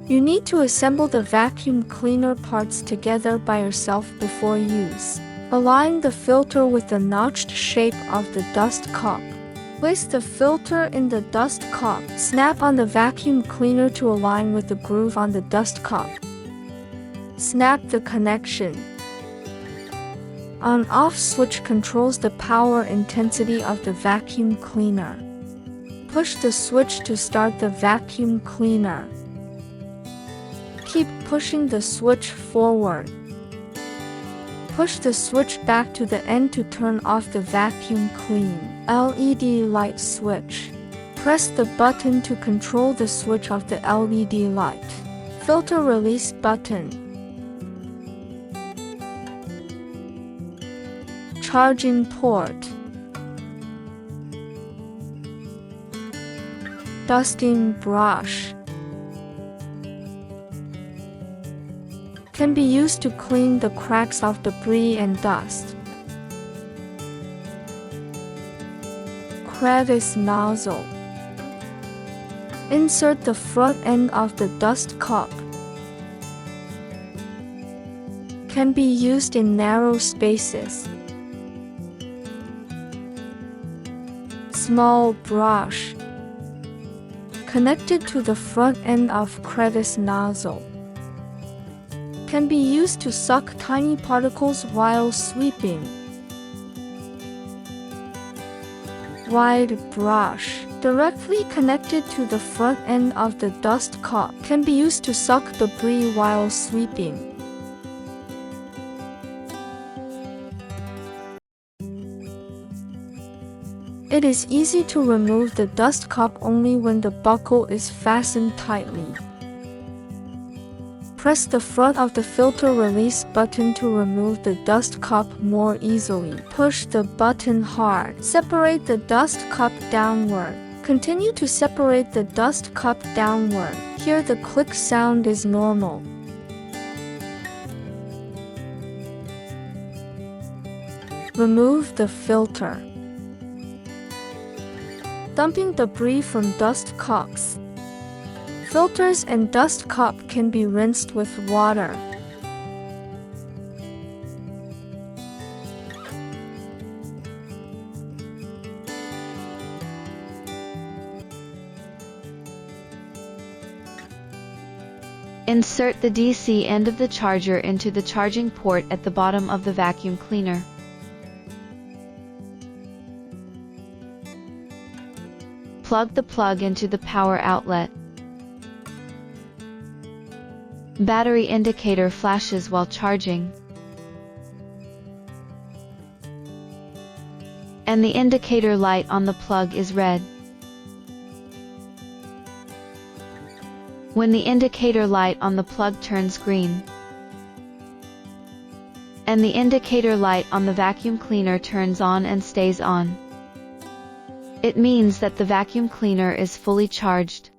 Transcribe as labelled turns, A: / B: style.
A: You need to assemble the vacuum cleaner parts together by yourself before use. Align the filter with the notched shape of the dust cup. Place the filter in the dust cup. Snap on the vacuum cleaner to align with the groove on the dust cup. Snap the connection. On-off switch controls the power intensity of the vacuum cleaner. Push the switch to start the vacuum cleaner. Keep pushing the switch forward. Push the switch back to the end to turn off the vacuum clean. LED light switch. Press the button to control the switch of the LED light. Filter release button. Charging port. Dusting brush. Can be used to clean the cracks of debris and dust. Crevice nozzle. Insert the front end of the dust cup. Can be used in narrow spaces. Small brush. Connected to the front end of crevice nozzle. Can be used to suck tiny particles while sweeping. Wide brush. Directly connected to the front end of the dust cup. Can be used to suck debris while sweeping. It is easy to remove the dust cup only when the buckle is fastened tightly. Press the front of the filter release button to remove the dust cup more easily. Push the button hard. Separate the dust cup downward. Continue to separate the dust cup downward. Here the click sound is normal. Remove the filter. Dumping debris from dust cups. Filters and dust cup can be rinsed with water.
B: Insert the DC end of the charger into the charging port at the bottom of the vacuum cleaner. Plug the plug into the power outlet. Battery indicator flashes while charging, and the indicator light on the plug is red. When the indicator light on the plug turns green, and the indicator light on the vacuum cleaner turns on and stays on, it means that the vacuum cleaner is fully charged.